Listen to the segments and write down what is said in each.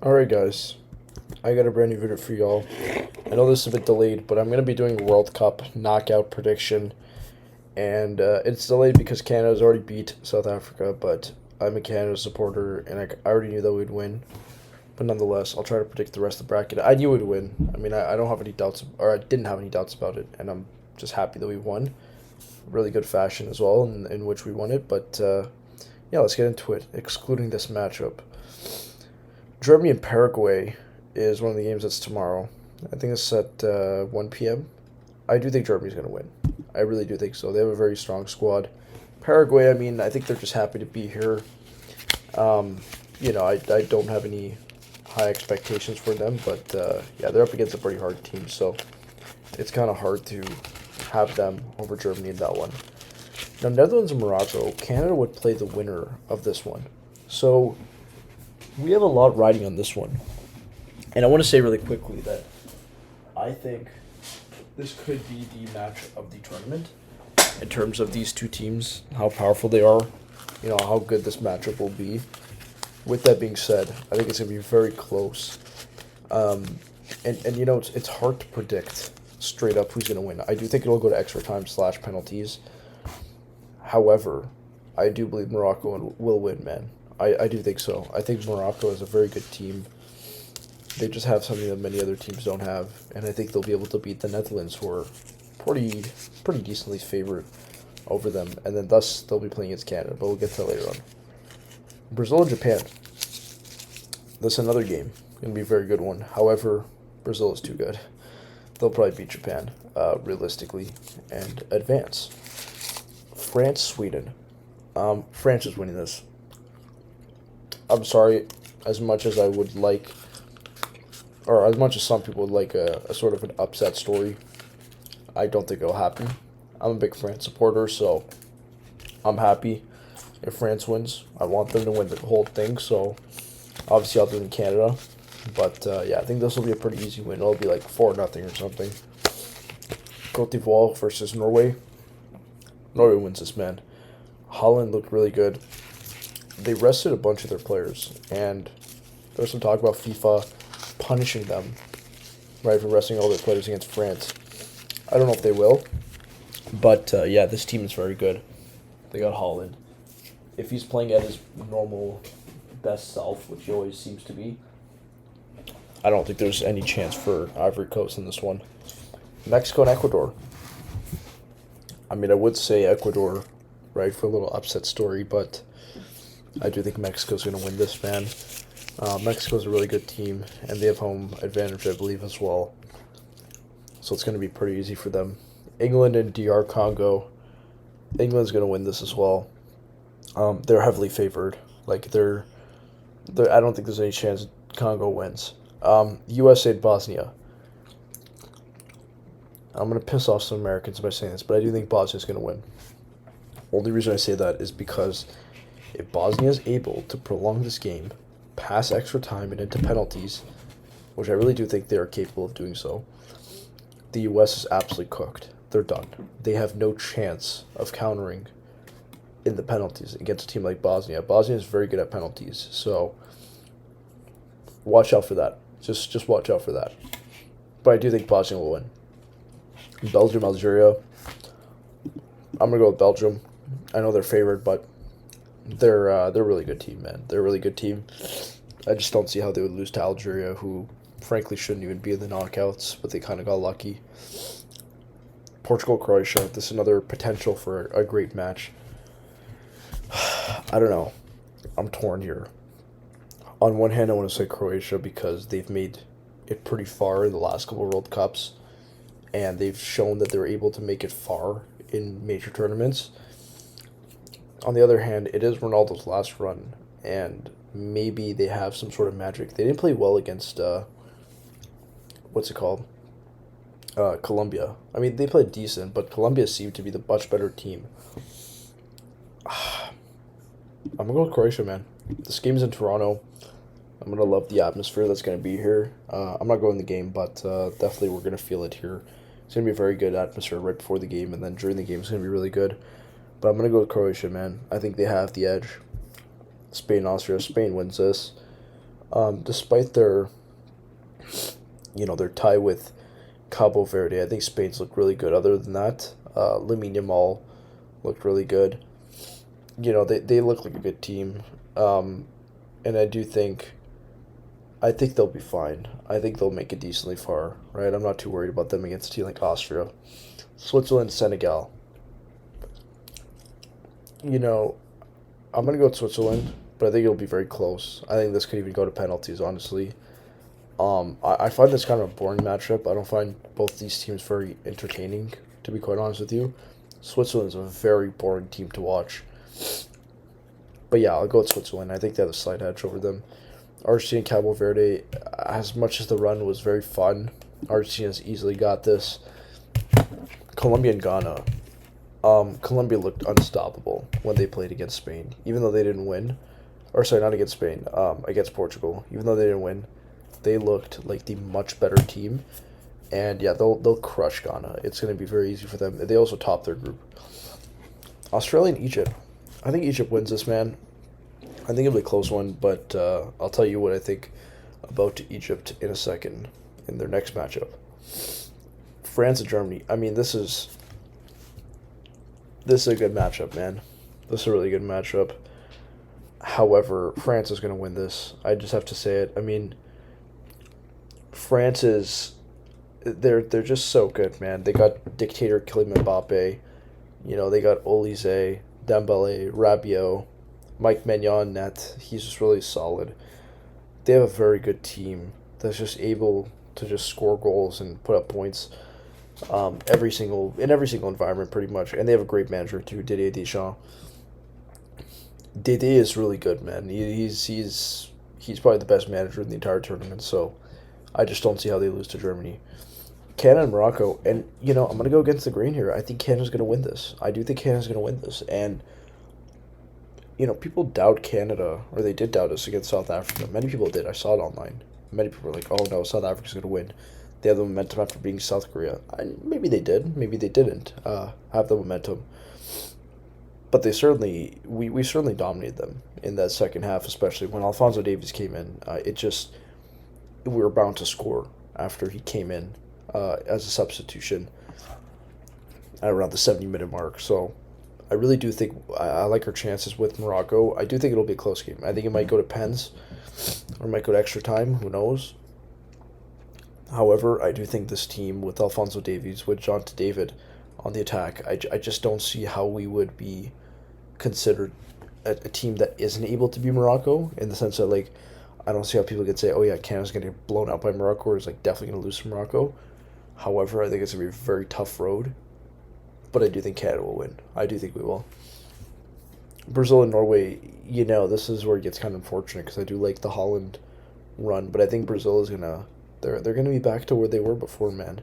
Alright, guys, I got a brand new video for y'all. I know this is a bit delayed, but I'm going to be doing a World Cup knockout prediction. And it's delayed because Canada's already beat South Africa, but I'm a Canada supporter, and I already knew that we'd win. But nonetheless, I'll try to predict the rest of the bracket. I knew we'd win. I mean, I don't have any doubts, or I didn't have any doubts about it, and I'm just happy that we won. Really good fashion as well, in which we won it. But yeah, let's get into it, excluding this matchup. Germany and Paraguay is one of the games that's tomorrow. I think it's at 1 p.m. I do think Germany's going to win. I really do think so. They have a very strong squad. Paraguay, I mean, I think they're just happy to be here. I don't have any high expectations for them, but yeah, they're up against a pretty hard team, so it's kind of hard to have them over Germany in that one. Now, Netherlands and Morocco, Canada would play the winner of this one. So we have a lot riding on this one. And I want to say really quickly that I think this could be the match of the tournament in terms of these two teams, how powerful they are, how good this matchup will be. With that being said, I think it's going to be very close. It's hard to predict straight up who's going to win. I do think it'll go to extra time / penalties. However, I do believe Morocco will win, man. I do think so. I think Morocco is a very good team. They just have something that many other teams don't have, and I think they'll be able to beat the Netherlands, who are pretty decently favored over them, and then thus they'll be playing against Canada, but we'll get to that later on. Brazil and Japan. That's another game. Going to be a very good one. However, Brazil is too good. They'll probably beat Japan, realistically, and advance. France, Sweden. France is winning this. I'm sorry, as much as I would like, or as much as some people would like a sort of an upset story, I don't think it'll happen. I'm a big France supporter, so I'm happy if France wins. I want them to win the whole thing, so obviously I'll do it in Canada. But yeah, I think this will be a pretty easy win. It'll be like 4-0 or something. Cote d'Ivoire versus Norway. Norway wins this, man. Holland looked really good. They rested a bunch of their players, and there's some talk about FIFA punishing them, right, for resting all their players against France. I don't know if they will, but yeah, this team is very good. They got Holland. If he's playing at his normal best self, which he always seems to be, I don't think there's any chance for Ivory Coast in this one. Mexico and Ecuador. I mean, I would say Ecuador, right, for a little upset story, but I do think Mexico's going to win this, man. Mexico's a really good team, and they have home advantage, I believe, as well. So it's going to be pretty easy for them. England and DR Congo. England's going to win this as well. They're heavily favored. Like, they're I don't think there's any chance Congo wins. USA and Bosnia. I'm going to piss off some Americans by saying this, but I do think Bosnia's going to win. Only reason I say that is because if Bosnia is able to prolong this game past extra time and into penalties, which I really do think they are capable of doing so, the U.S. is absolutely cooked. They're done. They have no chance of countering in the penalties against a team like Bosnia. Bosnia is very good at penalties, so watch out for that. Just watch out for that. But I do think Bosnia will win. Belgium, Algeria. I'm gonna go with Belgium. I know they're favored, but they're a really good team, man. They're a really good team. I just don't see how they would lose to Algeria, who frankly shouldn't even be in the knockouts, but they kind of got lucky. Portugal, Croatia. This is another potential for a great match. I don't know. I'm torn here. On one hand, I want to say Croatia because they've made it pretty far in the last couple of World Cups, and they've shown that they're able to make it far in major tournaments. On the other hand, it is Ronaldo's last run, and maybe they have some sort of magic. They didn't play well against, what's it called? Colombia. I mean, they played decent, but Colombia seemed to be the much better team. I'm going to go with Croatia, man. This game's in Toronto. I'm going to love the atmosphere that's going to be here. I'm not going to the game, but definitely we're going to feel it here. It's going to be a very good atmosphere right before the game, and then during the game it's going to be really good. But I'm going to go with Croatia, man. I think they have the edge. Spain, Austria. Spain wins this. Despite their their tie with Cabo Verde, I think Spain's looked really good. Other than that, Lamine Yamal looked really good. They look like a good team, and I think they'll be fine. I think they'll make it decently far. Right, I'm not too worried about them against a team like Austria, Switzerland, Senegal. You know, I'm gonna go with Switzerland, but I think it'll be very close. I think this could even go to penalties. Honestly, I find this kind of a boring matchup. I don't find both these teams very entertaining. To be quite honest with you, Switzerland's a very boring team to watch. But yeah, I'll go with Switzerland. I think they have a slight edge over them. Argentina and Cabo Verde, as much as the run was very fun, Argentina's easily got this. Colombia and Ghana. Colombia looked unstoppable when they played against Spain, even though they didn't win. Or sorry, not against Spain, against Portugal. Even though they didn't win, they looked like the much better team. And yeah, they'll crush Ghana. It's going to be very easy for them. They also top their group. Australia and Egypt. I think Egypt wins this, man. I think it'll be a close one, but I'll tell you what I think about Egypt in a second in their next matchup. France and Germany. I mean, this is a good matchup, man. This is a really good matchup. However, France is going to win this. I just have to say it. I mean, France is they're just so good, man. They got dictator Kylian Mbappe. They got Olise, Dembele, Rabiot, Mike Maignan net. He's just really solid. They have a very good team that's just able to just score goals and put up points. In every single environment, pretty much, and they have a great manager too, Didier Deschamps. Didier is really good, man. He's probably the best manager in the entire tournament. So I just don't see how they lose to Germany. Canada and Morocco, and I'm gonna go against the grain here. I think Canada's gonna win this. I do think Canada's gonna win this, and people doubt Canada, or they did doubt us against South Africa. Many people did. I saw it online. Many people were like, "Oh no, South Africa's gonna win." They have the momentum after beating South Korea. Maybe they did. Maybe they didn't have the momentum. But we certainly dominated them in that second half, especially when Alfonso Davies came in. We were bound to score after he came in as a substitution at around the 70-minute mark. So I really do think I like our chances with Morocco. I do think it'll be a close game. I think it might go to pens or it might go to extra time. Who knows? However, I do think this team with Alfonso Davies, with John to David on the attack, I just don't see how we would be considered a team that isn't able to be Morocco, in the sense that, like, I don't see how people could say, oh yeah, Canada's going to get blown out by Morocco, or is like definitely going to lose to Morocco. However, I think it's going to be a very tough road, but I do think Canada will win. I do think we will. Brazil and Norway, this is where it gets kind of unfortunate, because I do like the Holland run, but I think Brazil is going to they're going to be back to where they were before, man,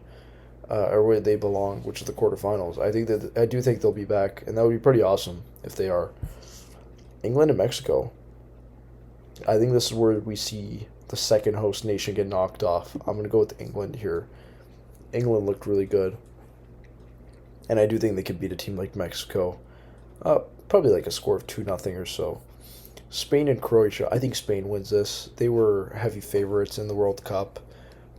or where they belong, which is the quarterfinals. I do think they'll be back, and that would be pretty awesome if they are. England and Mexico. I think this is where we see the second host nation get knocked off. I'm going to go with England here. England looked really good, and I do think they could beat a team like Mexico. Probably like a score of 2-0 or so. Spain and Croatia. I think Spain wins this. They were heavy favorites in the World Cup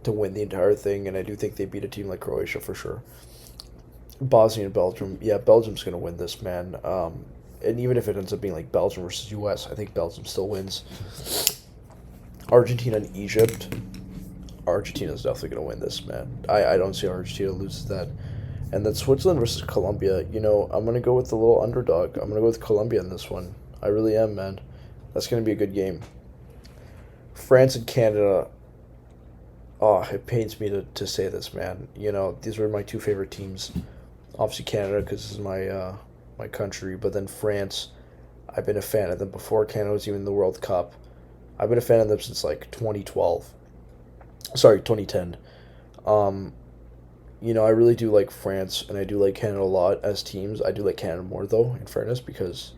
to win the entire thing, and I do think they beat a team like Croatia for sure. Bosnia and Belgium. Yeah, Belgium's going to win this, man. And even if it ends up being like Belgium versus U.S., I think Belgium still wins. Argentina and Egypt. Argentina's definitely going to win this, man. I don't see Argentina loses that. And then Switzerland versus Colombia. I'm going to go with the little underdog. I'm going to go with Colombia in this one. I really am, man. That's going to be a good game. France and Canada. Oh, it pains me to say this, man. These were my two favorite teams. Obviously Canada, because this is my country. But then France, I've been a fan of them before Canada was even in the World Cup. I've been a fan of them since like 2012. Sorry, 2010. I really do like France, and I do like Canada a lot as teams. I do like Canada more, though, in fairness, because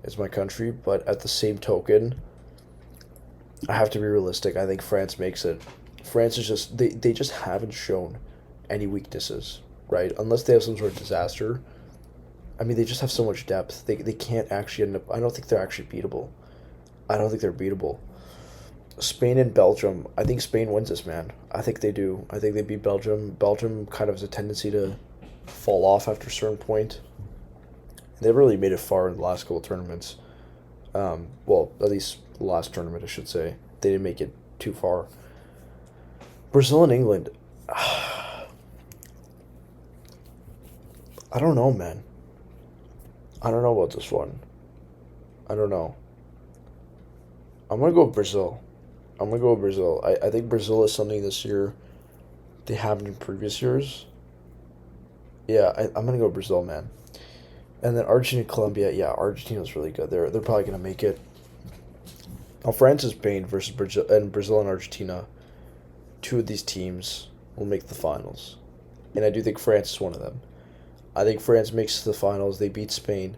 it's my country. But at the same token, I have to be realistic. I think France makes it. France is just, they just haven't shown any weaknesses, right? Unless they have some sort of disaster. I mean, they just have so much depth. They can't actually end up, I don't think they're actually beatable. I don't think they're beatable. Spain and Belgium. I think Spain wins this, man. I think they do. I think they beat Belgium. Belgium kind of has a tendency to fall off after a certain point. They really made it far in the last couple tournaments. Well, at least the last tournament, I should say. They didn't make it too far. Brazil and England. I don't know, man. I don't know about this one. I don't know. I'm going to go with Brazil. I'm going to go with Brazil. I think Brazil is something this year they haven't in previous years. Yeah, I'm going to go Brazil, man. And then Argentina, Colombia. Yeah, Argentina's really good. They're probably going to make it. Now, France and Spain versus Brazil and Argentina. Two of these teams will make the finals. And I do think France is one of them. I think France makes the finals. They beat Spain.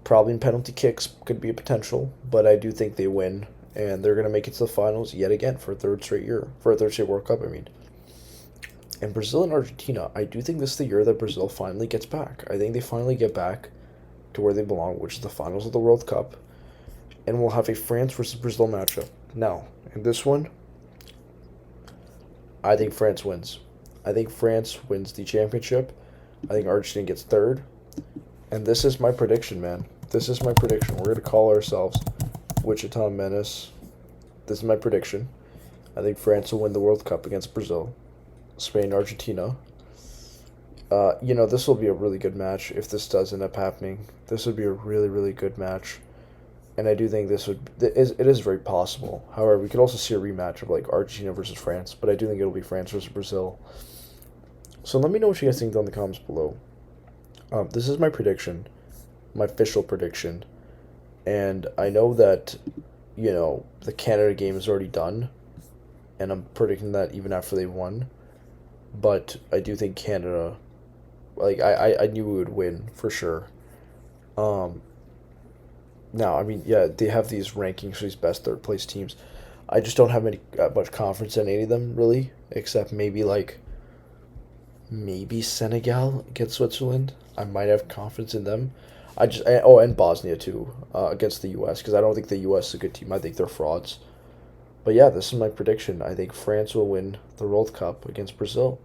Probably in penalty kicks could be a potential, but I do think they win. And they're going to make it to the finals yet again for a third straight year. For a third straight World Cup, I mean. And Brazil and Argentina, I do think this is the year that Brazil finally gets back. I think they finally get back to where they belong, which is the finals of the World Cup. And we'll have a France versus Brazil matchup. Now, in this one, I think France wins. I think France wins the championship. I think Argentina gets third. And this is my prediction, man. This is my prediction. We're going to call ourselves Wichita Menace. This is my prediction. I think France will win the World Cup against Brazil. Spain, Argentina. This will be a really good match if this does end up happening. This would be a really, really good match. And I do think it is very possible. However, we could also see a rematch of like Argentina versus France, but I do think it'll be France versus Brazil. So let me know what you guys think down in the comments below. This is my prediction, my official prediction. And I know that, the Canada game is already done. And I'm predicting that even after they won. But I do think Canada, I knew we would win for sure. Now, I mean, yeah, they have these rankings for these best third place teams. I just don't have much confidence in any of them, really, except maybe Senegal against Switzerland. I might have confidence in them. And Bosnia too, against the U.S., because I don't think the U.S. is a good team. I think they're frauds. But yeah, this is my prediction. I think France will win the World Cup against Brazil.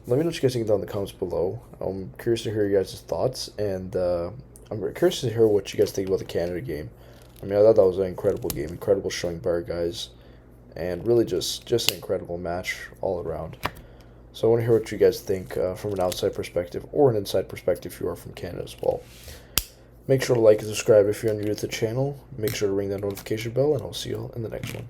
Let me know what you guys think down in the comments below. I'm curious to hear you guys' thoughts, and I'm curious to hear what you guys think about the Canada game. I mean, I thought that was an incredible game, incredible showing by our guys, and really just an incredible match all around. So I want to hear what you guys think from an outside perspective or an inside perspective if you are from Canada as well. Make sure to like and subscribe if you're new to the channel. Make sure to ring that notification bell, and I'll see you all in the next one.